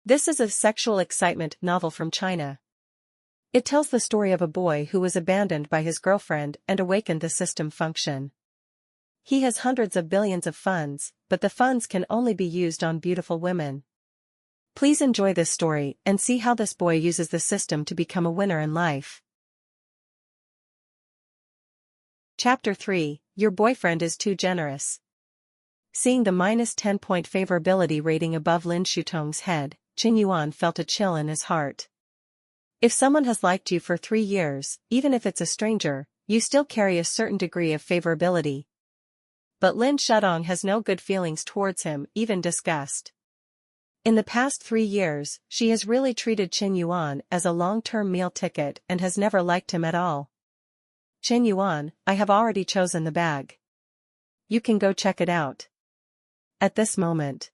This is a sexual excitement novel from China. It tells the story of a boy who was abandoned by his girlfriend and awakened the system function. He has hundreds of billions of funds, but the funds can only be used on beautiful women. Please enjoy this story and see how this boy uses the system to become a winner in life. Chapter 3, Your Boyfriend is Too Generous. Seeing the -10-point favorability rating above Lin Shutong's head, Qin Yuan felt a chill in his heart. If someone has liked you for 3 years, even if it's a stranger, you still carry a certain degree of favorability. But Lin Shutong has no good feelings towards him, even disgust. In the past 3 years, she has really treated Qin Yuan as a long-term meal ticket and has never liked him at all. Qin Yuan, I have already chosen the bag. You can go check it out. At this moment,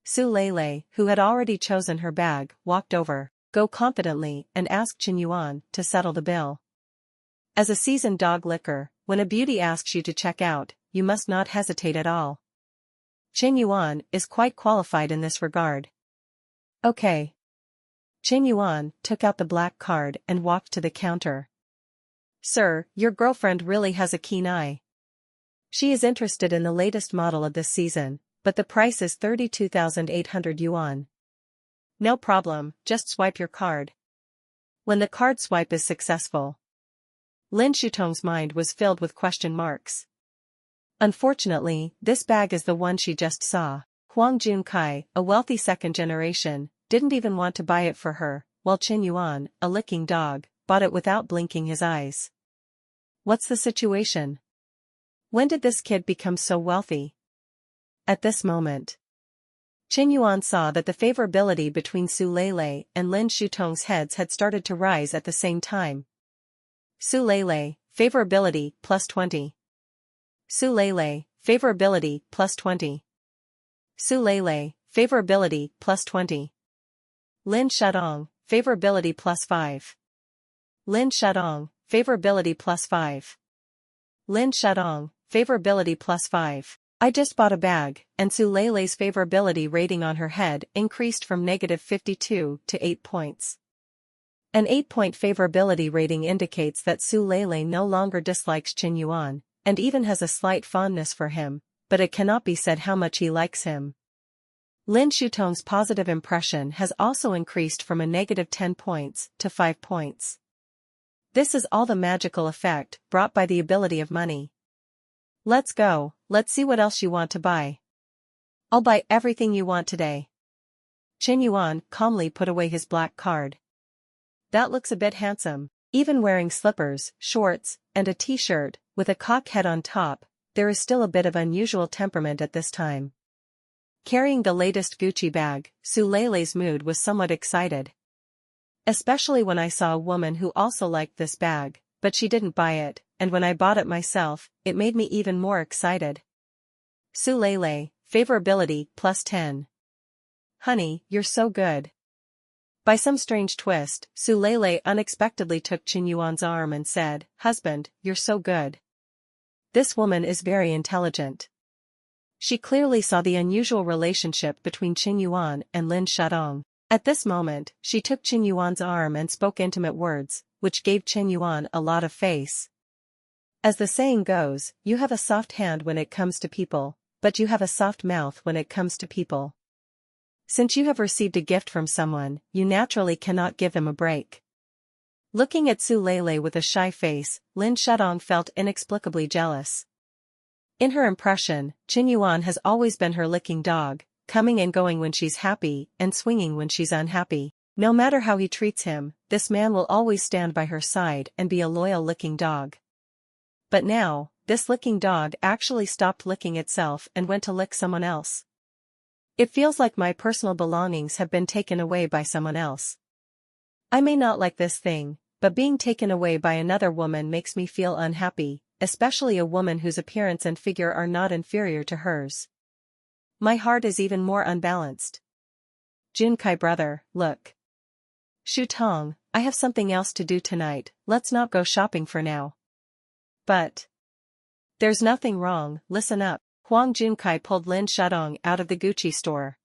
Su Lei, who had already chosen her bag, walked over, go confidently, and asked Qin Yuan to settle the bill. As a seasoned dog licker, when a beauty asks you to check out, you must not hesitate at all. Qin Yuan is quite qualified in this regard. Okay. Qin Yuan took out the black card and walked to the counter. Sir, your girlfriend really has a keen eye. She is interested in the latest model of this season, but the price is 32,800 yuan. No problem, just swipe your card. When the card swipe is successful. Lin Shutong's mind was filled with question marks. Unfortunately, this bag is the one she just saw. Huang Junkai, a wealthy second generation, didn't even want to buy it for her, while Qin Yuan, a licking dog, bought it without blinking his eyes. What's the situation? When did this kid become so wealthy? At this moment, Qin Yuan saw that the favorability between Su Lei and Lin Shutong's heads had started to rise at the same time. Su Lei, favorability, +20. Su Lei, favorability, +20. Su Lei, favorability, +20. Lin Shutong, favorability +5. Lin Shutong, favorability +5. Lin Shutong, favorability +5. I just bought a bag, and Su Lei's favorability rating on her head increased from -52 to 8 points. An 8-point favorability rating indicates that Su Lei no longer dislikes Qin Yuan, and even has a slight fondness for him, but it cannot be said how much he likes him. Lin Shutong's positive impression has also increased from a -10 points to 5 points. This is all the magical effect brought by the ability of money. Let's go, let's see what else you want to buy. I'll buy everything you want today. Qin Yuan calmly put away his black card. That looks a bit handsome, even wearing slippers, shorts, and a t-shirt, with a cock head on top, there is still a bit of unusual temperament at this time. Carrying the latest Gucci bag, Su Lei's mood was somewhat excited. Especially when I saw a woman who also liked this bag, but she didn't buy it, and when I bought it myself, it made me even more excited. Su Lei, favorability, +10. Honey, you're so good. By some strange twist, Su Lei unexpectedly took Qin Yuan's arm and said, Husband, you're so good. This woman is very intelligent. She clearly saw the unusual relationship between Qin Yuan and Lin Shutong. At this moment, she took Qin Yuan's arm and spoke intimate words, which gave Qin Yuan a lot of face. As the saying goes, you have a soft hand when it comes to people, but you have a soft mouth when it comes to people. Since you have received a gift from someone, you naturally cannot give them a break. Looking at Su Lei with a shy face, Lin Shutong felt inexplicably jealous. In her impression, Qin Yuan has always been her licking dog, coming and going when she's happy and swinging when she's unhappy. No matter how he treats him, this man will always stand by her side and be a loyal licking dog. But now, this licking dog actually stopped licking itself and went to lick someone else. It feels like my personal belongings have been taken away by someone else. I may not like this thing, but being taken away by another woman makes me feel unhappy, especially a woman whose appearance and figure are not inferior to hers. My heart is even more unbalanced. Junkai brother, look. Shutong, I have something else to do tonight, let's not go shopping for now. But there's nothing wrong, listen up. Huang Junkai pulled Lin Shutong out of the Gucci store.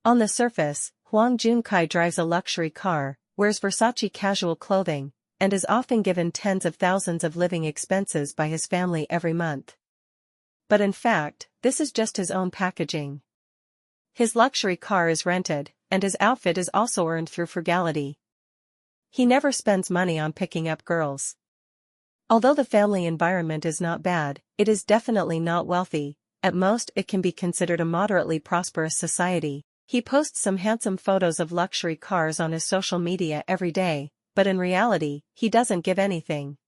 On the surface, Huang Junkai drives a luxury car, wears Versace casual clothing, and is often given tens of thousands of living expenses by his family every month. But in fact, this is just his own packaging. His luxury car is rented, and his outfit is also earned through frugality. He never spends money on picking up girls. Although the family environment is not bad, it is definitely not wealthy. At most it can be considered a moderately prosperous society. He posts some handsome photos of luxury cars on his social media every day, but in reality, he doesn't give anything.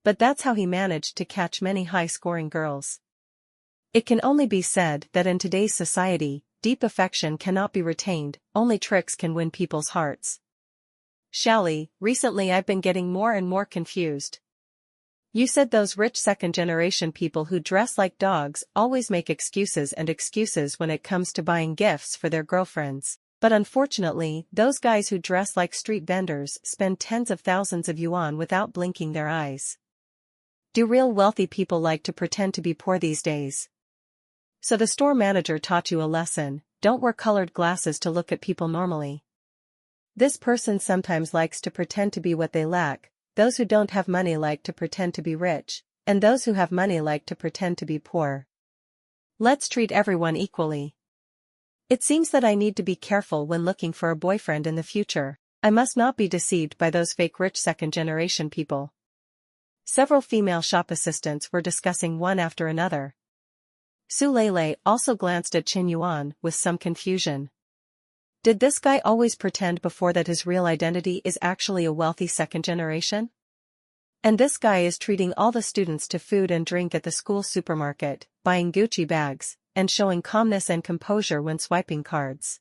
But that's how he managed to catch many high-scoring girls. It can only be said that in today's society, deep affection cannot be retained, only tricks can win people's hearts. Shally, recently I've been getting more and more confused. You said those rich second-generation people who dress like dogs always make excuses and excuses when it comes to buying gifts for their girlfriends, but unfortunately, those guys who dress like street vendors spend tens of thousands of yuan without blinking their eyes. Do real wealthy people like to pretend to be poor these days? So the store manager taught you a lesson: don't wear colored glasses to look at people normally. This person sometimes likes to pretend to be what they lack. Those who don't have money like to pretend to be rich, and those who have money like to pretend to be poor. Let's treat everyone equally. It seems that I need to be careful when looking for a boyfriend in the future. I must not be deceived by those fake rich second-generation people. Several female shop assistants were discussing one after another. Su Lei also glanced at Qin Yuan with some confusion. Did this guy always pretend before that his real identity is actually a wealthy second generation? And this guy is treating all the students to food and drink at the school supermarket, buying Gucci bags, and showing calmness and composure when swiping cards.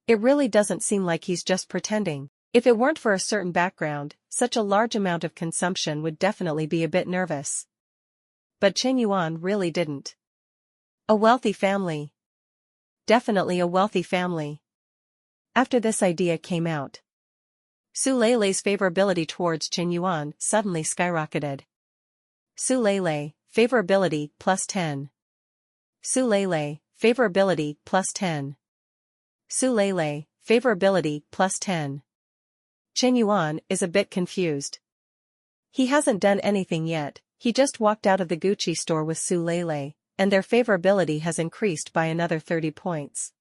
It really doesn't seem like he's just pretending. If it weren't for a certain background, such a large amount of consumption would definitely be a bit nervous. But Qin Yuan really didn't. A wealthy family. Definitely a wealthy family. After this idea came out, Su Lei's favorability towards Qin Yuan suddenly skyrocketed. Su Lei, favorability plus 10. Su Lei, favorability plus 10. Su Lei, favorability plus 10. Qin Yuan is a bit confused. He hasn't done anything yet, he just walked out of the Gucci store with Su Lei, and their favorability has increased by another 30 points.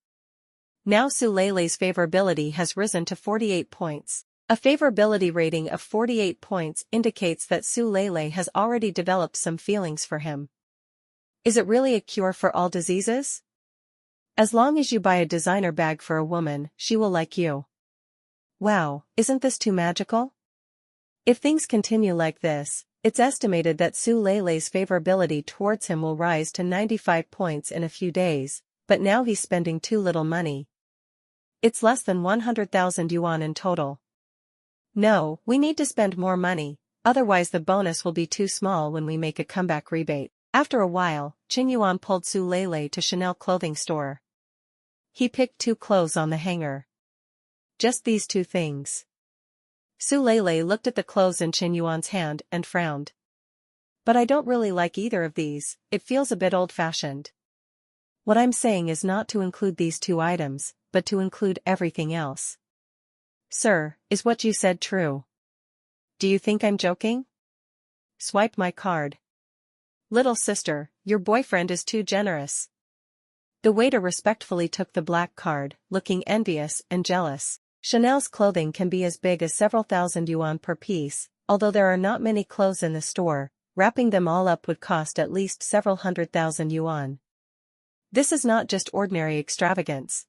Now Su Lei's favorability has risen to 48 points. A favorability rating of 48 points indicates that Su Lei has already developed some feelings for him. Is it really a cure for all diseases? As long as you buy a designer bag for a woman, she will like you. Wow, isn't this too magical? If things continue like this, it's estimated that Su Lei's favorability towards him will rise to 95 points in a few days, but now he's spending too little money. It's less than 100,000 yuan in total. No, we need to spend more money, otherwise the bonus will be too small when we make a comeback rebate. After a while, Qin Yuan pulled Su Lei to Chanel clothing store. He picked 2 clothes on the hanger. Just these 2 things. Su Lei looked at the clothes in Qin Yuan's hand and frowned. But I don't really like either of these, it feels a bit old-fashioned. What I'm saying is not to include these 2 items, but to include everything else. Sir, is what you said true? Do you think I'm joking? Swipe my card. Little sister, your boyfriend is too generous. The waiter respectfully took the black card, looking envious and jealous. Chanel's clothing can be as big as several thousand yuan per piece, although there are not many clothes in the store, wrapping them all up would cost at least several 100,000 yuan. This is not just ordinary extravagance,